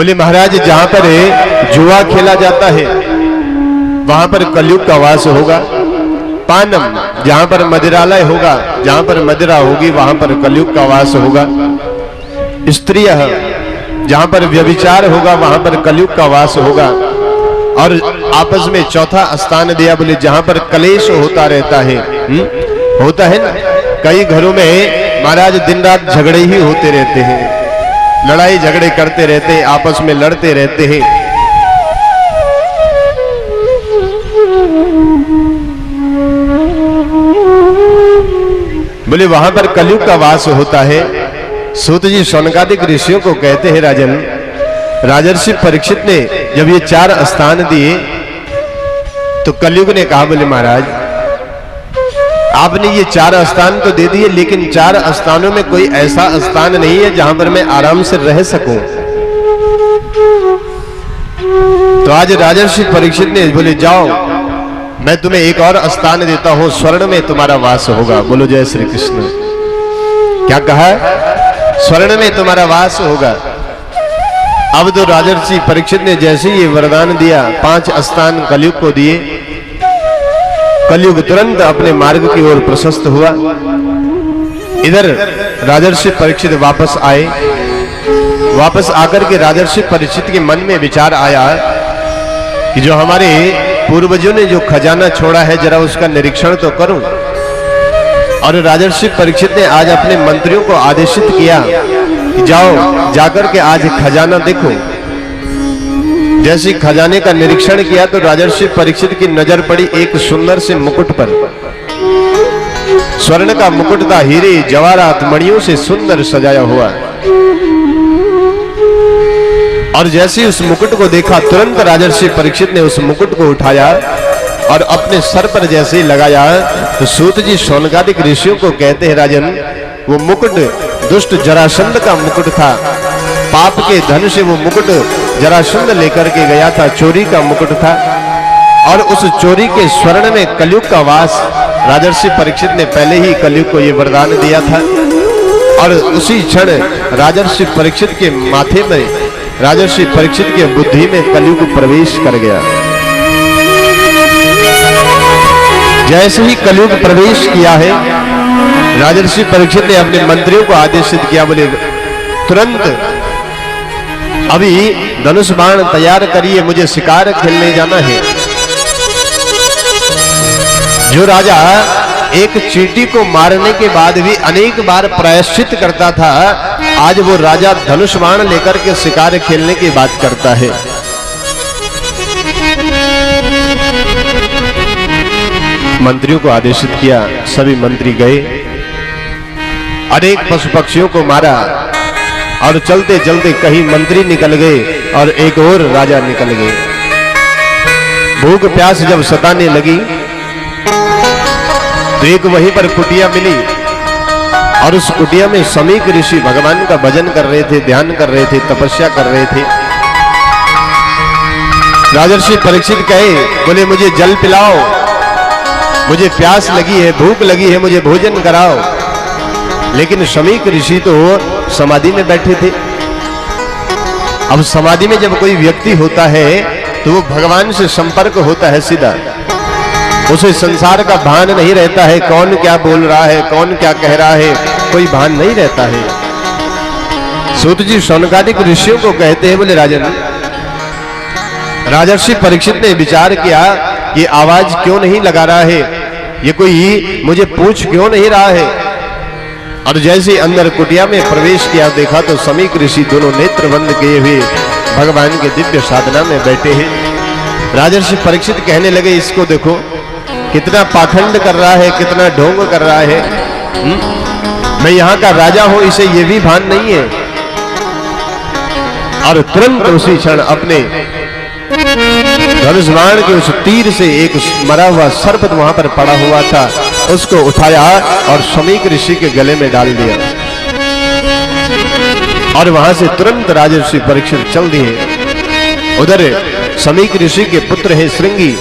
बोले महाराज जहां पर जुआ खेला जाता है वहां पर कलयुग का वास होगा। पानम जहां पर मदिरालय होगा, जहां पर मदिरा होगी वहां पर कलयुग का वास होगा। स्त्रिय जहां पर व्यभिचार होगा वहां पर कलयुग का वास होगा। और आपस में चौथा स्थान दिया, बोले जहां पर कलेश होता रहता है। होता है ना, कई घरों में महाराज दिन रात झगड़े ही होते रहते हैं, लड़ाई झगड़े करते रहते हैं, आपस में लड़ते रहते हैं। बोले वहां पर कलयुग का वास होता है। सूत जी शौनकादिक ऋषियों को कहते हैं, राजन राजर्षि परीक्षित ने जब ये 4 स्थान दिए तो कलयुग ने कहा, बोले महाराज आपने ये 4 स्थान तो दे दिए, लेकिन 4 स्थानों में कोई ऐसा स्थान नहीं है जहां पर मैं आराम से रह सकूं। तो आज राजर्षि परीक्षित ने बोले जाओ मैं तुम्हें एक और स्थान देता हूं, स्वर्ण में तुम्हारा वास होगा। बोलो जय श्री कृष्ण। क्या कहा? स्वर्ण में तुम्हारा वास होगा। अब तो राजर्षि परीक्षित ने जैसे ये वरदान दिया, 5 स्थान कलयुग को दिए। कलयुग तुरंत अपने मार्ग की ओर प्रशस्त हुआ। इधर राजर्षि परीक्षित वापस आए। वापस आकर के राजर्षि परीक्षित के मन में विचार आया कि जो हमारे पूर्वजों ने जो खजाना छोड़ा है जरा उसका निरीक्षण तो करूं। और राजर्षि परीक्षित ने आज अपने मंत्रियों को आदेशित किया कि जाओ जाकर के आज खजाना देखो। जैसे खजाने का निरीक्षण किया तो राजर्षि परीक्षित की नजर पड़ी एक सुंदर से मुकुट पर। स्वर्ण का मुकुट था, हीरे जवाहरात मणियों से सुंदर सजाया हुआ। और जैसे उस मुकुट को देखा तुरंत राजर्षि परीक्षित ने उस मुकुट को उठाया और अपने सर पर जैसे ही लगाया तो सूत जी शौनकादिक ऋषियों को कहते हैं, राजन वो मुकुट दुष्ट जरासंध का मुकुट था। पाप के धन से वो मुकुट जरासंध लेकर के गया था, चोरी का मुकुट था। और उस चोरी के स्वर्ण में कलयुग का वास। राजर्षि परीक्षित ने पहले ही कलयुग को ये वरदान दिया था। और उसी क्षण राजर्षि परीक्षित के माथे में, राजर्षि परीक्षित के बुद्धि में कलयुग प्रवेश कर गया। जैसे ही कलयुग प्रवेश किया है, राजर्षि परीक्षित ने अपने मंत्रियों को आदेशित किया, बोले तुरंत अभी धनुष बाण तैयार करिए, मुझे शिकार खेलने जाना है। जो राजा एक चींटी को मारने के बाद भी अनेक बार प्रायश्चित करता था, आज वो राजा धनुष बाण लेकर के शिकार खेलने की बात करता है। मंत्रियों को आदेशित किया, सभी मंत्री गए, अनेक पशु पक्षियों को मारा। और चलते चलते कहीं मंत्री निकल गए और एक और राजा निकल गए। भूख प्यास जब सताने लगी तो एक वहीं पर कुटिया मिली और उस कुटिया में समीक ऋषि भगवान का भजन कर रहे थे, ध्यान कर रहे थे, तपस्या कर रहे थे। राजर्षि परीक्षित कहे, बोले मुझे जल पिलाओ, मुझे प्यास लगी है, भूख लगी है, मुझे भोजन कराओ। लेकिन समीक ऋषि तो समाधि में बैठे थे। अब समाधि में जब कोई व्यक्ति होता है तो वो भगवान से संपर्क होता है सीधा। उसे संसार का भान नहीं रहता है, कौन क्या बोल रहा है, कौन क्या कह रहा है, कोई भान नहीं रहता है। सूत जी शौनकादिक ऋषियों को कहते हैं, बोले राजन राजर्षि परीक्षित ने विचार किया, ये आवाज क्यों नहीं लगा रहा है, ये कोई मुझे पूछ क्यों नहीं रहा है। और जैसे अंदर कुटिया में प्रवेश किया, देखा तो समीक ऋषि दोनों नेत्र बंद किए हुए भगवान के दिव्य साधना में बैठे हैं। राजर्षि परीक्षित कहने लगे, इसको देखो कितना पाखंड कर रहा है, कितना ढोंग कर रहा है। मैं यहाँ का राजा हूं, इसे ये भी भान नहीं है। और तुरंत उसी क्षण अपने धनुष बाण के उस तीर से एक मरा हुआ सर्प वहां पर पड़ा हुआ था, उसको उठाया और समीक ऋषि के गले में डाल दिया। और वहां से तुरंत राजर्षि परीक्षित चल दिए। उधर समीक ऋषि के पुत्र है श्रृंगी।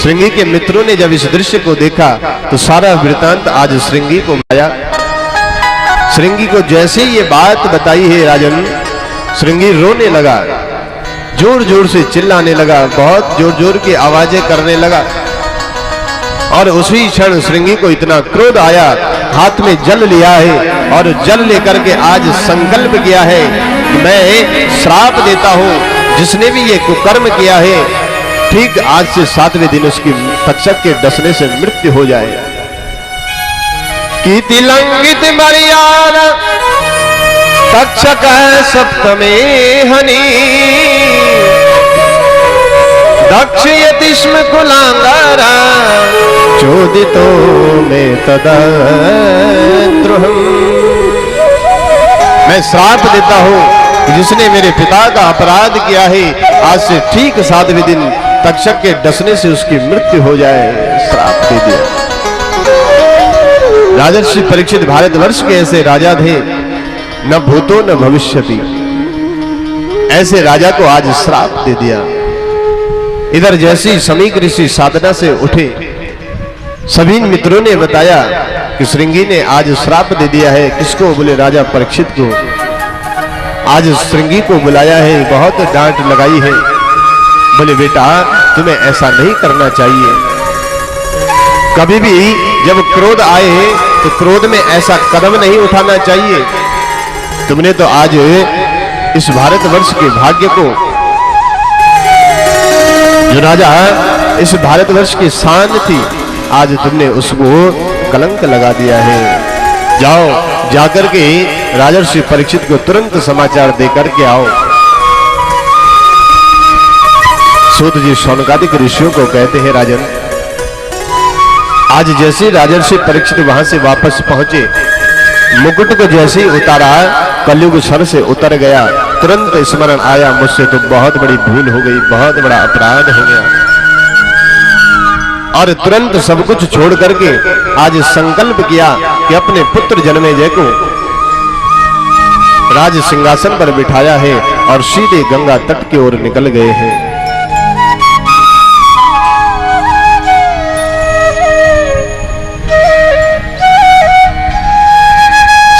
श्रृंगी के मित्रों ने जब इस दृश्य को देखा तो सारा वृतांत आज श्रृंगी को बताया। श्रृंगी को जैसे ये बात बताई है राजन, श्रृंगी रोने लगा, जोर जोर से चिल्लाने लगा, बहुत जोर जोर की आवाजें करने लगा। और उसी क्षण श्रृंगी को इतना क्रोध आया, हाथ में जल लिया है और जल लेकर के आज संकल्प किया है कि मैं श्राप देता हूं, जिसने भी ये कुकर्म किया है ठीक आज से 7वें दिन उसकी तक्षक के डसने से मृत्यु हो जाए। कीति लंघित मर्यादा तक्षक सप्तमे हनि, दक्ष यतिष्म कुलांगारा चोदितो में तदा द्रोहम। मैं श्राप देता हूं, जिसने मेरे पिता का अपराध किया है आज से ठीक 7वें दिन तक्षक के डसने से उसकी मृत्यु हो जाए, श्राप दे दिया। राजर्षि परीक्षित भारतवर्ष के ऐसे राजा थे, न भूतो न भविष्यति, ऐसे राजा को आज श्राप दे दिया। इधर जैसी समीक ऋषि साधना से उठे, सभी मित्रों ने बताया कि श्रृंगी ने आज श्राप दे दिया है। किसको? बोले राजा परीक्षित को। आज श्रृंगी को बुलाया है, बहुत डांट लगाई है। बोले बेटा तुम्हें ऐसा नहीं करना चाहिए, कभी भी जब क्रोध आए तो क्रोध में ऐसा कदम नहीं उठाना चाहिए। तुमने तो आज इस भारतवर्ष के भाग्य को, जो राजा इस भारतवर्ष की शान थी, आज तुमने उसको कलंक लगा दिया है। जाओ जाकर के राजर्षि परीक्षित को तुरंत समाचार देकर के आओ। सूत जी शौनकादिक ऋषियों को कहते हैं राजन, आज जैसे राजर्षि परीक्षित वहां से वापस पहुंचे, मुकुट को जैसे ही उतारा कलयुग सर से उतर गया, तुरंत स्मरण आया मुझसे तो बहुत बड़ी भूल हो गई, बहुत बड़ा अपराध हो गया। और तुरंत सब कुछ छोड़ करके आज संकल्प किया कि अपने पुत्र जन्मेजय को राज सिंहासन पर बिठाया है और सीधे गंगा तट की ओर निकल गए हैं।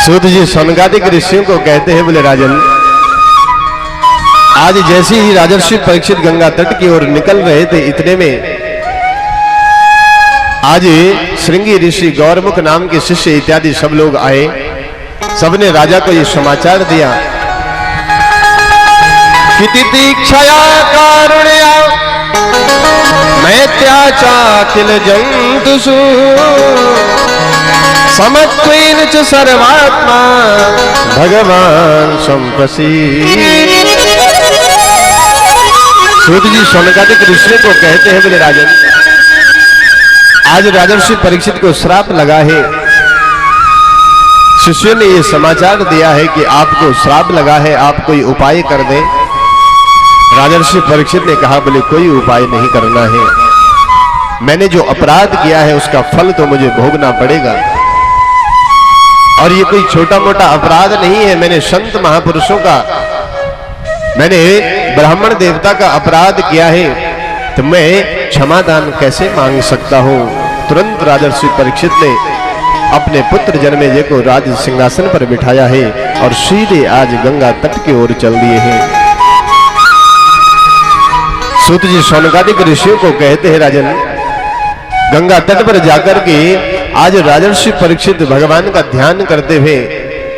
सूत जी शौनकादिक ऋषियों को कहते हैं, बोले राजन आज जैसे ही राजर्षि परीक्षित गंगा तट की ओर निकल रहे थे, इतने में आज श्रृंगी ऋषि गौरमुख नाम के शिष्य इत्यादि सब लोग आए। सबने राजा को ये समाचार दिया कि तितिक्षया कारुण्या मैत्याचाकिल जंतुषु समत्वेन च सर्वात्मा भगवान संप्रसीद। सूत जी शौनकादिक ऋषि को कहते हैं, बोले राजन आज राजर्षि परीक्षित को श्राप लगा है। शिष्यों ने यह समाचार दिया है कि आपको श्राप लगा है, आप कोई उपाय कर दें। राजर्षि परीक्षित ने कहा, बोले कोई उपाय नहीं करना है, मैंने जो अपराध किया है उसका फल तो मुझे भोगना पड़ेगा। और ये कोई छोटा मोटा अपराध नहीं है, मैंने संत महापुरुषों का, मैंने ब्राह्मण देवता का अपराध किया है, तो मैं क्षमादान कैसे मांग सकता हूं। तुरंत राजर्षि परीक्षित ने अपने पुत्र जन्मेजय को राज सिंहासन पर बिठाया है और सीधे आज गंगा तट की ओर चल दिए हैं। सूत जी शौनकादिक ऋषियों को कहते हैं, राजन गंगा तट पर जाकर के आज राजर्षि परीक्षित भगवान का ध्यान करते हुए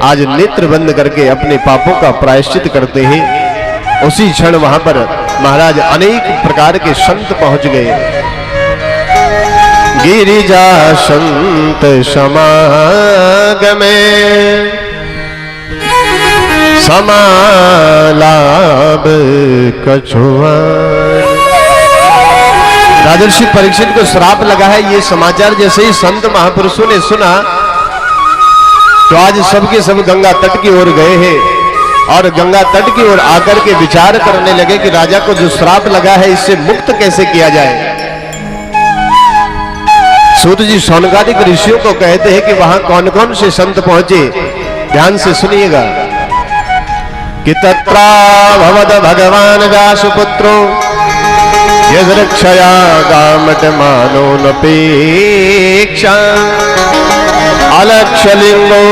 आज नेत्र बंद करके अपने पापों का प्रायश्चित करते हैं। उसी क्षण वहां पर महाराज अनेक प्रकार के संत पहुंच गए। गिरिजा संत समागमे समालाभ कछुआ। राजर्षि परीक्षित को श्राप लगा है, ये समाचार जैसे ही संत महापुरुषों ने सुना तो आज सबके सब गंगा तट की ओर गए हैं और गंगा तट की ओर आकर के विचार करने लगे कि राजा को जो श्राप लगा है इससे मुक्त कैसे किया जाए। सूत जी शौनकादिक ऋषियों को कहते हैं कि वहां कौन कौन से संत पहुंचे, ध्यान से सुनिएगा कि तत्रा भवद भगवान व्यासपुत्रो यद्रक्षया गामट मानो नपेक्षा अलक्षलिंगो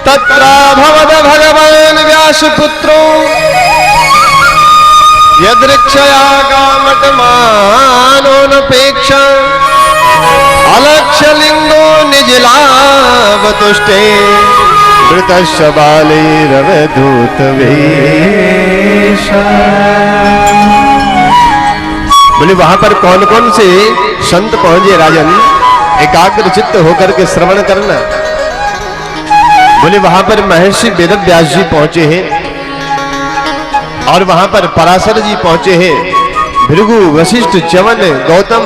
तत्राभवद भगवान व्यासपुत्रो यदृक्षया कामटमानोनपेक्षा अलक्ष्यलिंगो निजलावतुष्टे मृतस्य बालैरवधूत वेश। बोले वहां पर कौन कौन से संत पहुंचे राजन, एकाग्र चित्त होकर के श्रवण करना। बोले वहां पर महर्षि वेदव्यास जी पहुंचे हैं और वहां पर पराशर जी पहुंचे हैं, भृगु वशिष्ठ च्यवन गौतम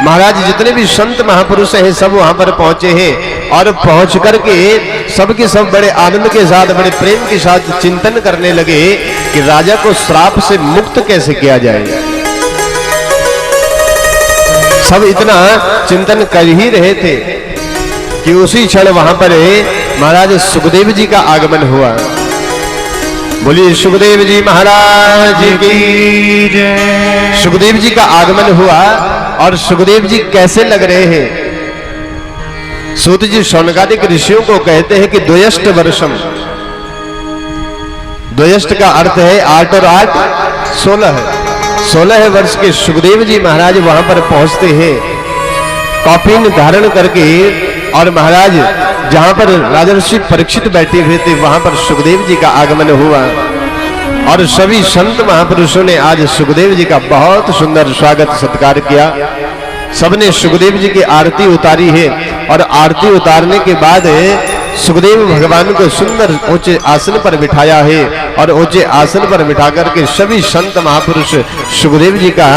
महाराज जितने भी संत महापुरुष हैं सब वहां पर पहुंचे हैं। और पहुंच करके सबके सब बड़े आनंद के साथ बड़े प्रेम के साथ चिंतन करने लगे कि राजा को श्राप से मुक्त कैसे किया जाए। सब इतना चिंतन कर ही रहे थे कि उसी क्षण वहां पर महाराज सुखदेव जी का आगमन हुआ। बोलिए सुखदेव जी महाराज की जय। सुखदेव जी का आगमन हुआ और सुखदेव जी कैसे लग रहे हैं। सूत जी शौनकादिक ऋषियों को कहते हैं कि द्वयष्ट वर्षम, द्वयष्ट का अर्थ है 8 और 8 16 है। 16 वर्ष के सुखदेव जी महाराज वहां पर पहुंचते हैं कौपीन धारण करके। और महाराज जहां पर राजर्षि परीक्षित बैठे हुए थे वहां पर सुखदेव जी का आगमन हुआ और सभी संत महापुरुषों ने आज सुखदेव जी का बहुत सुंदर स्वागत सत्कार किया। सबने सुखदेव जी की आरती उतारी है और आरती उतारने के बाद सुखदेव भगवान को सुंदर ऊंचे आसन पर बिठाया है और ऊंचे आसन पर बिठा करके सभी संत महापुरुष सुखदेव जी का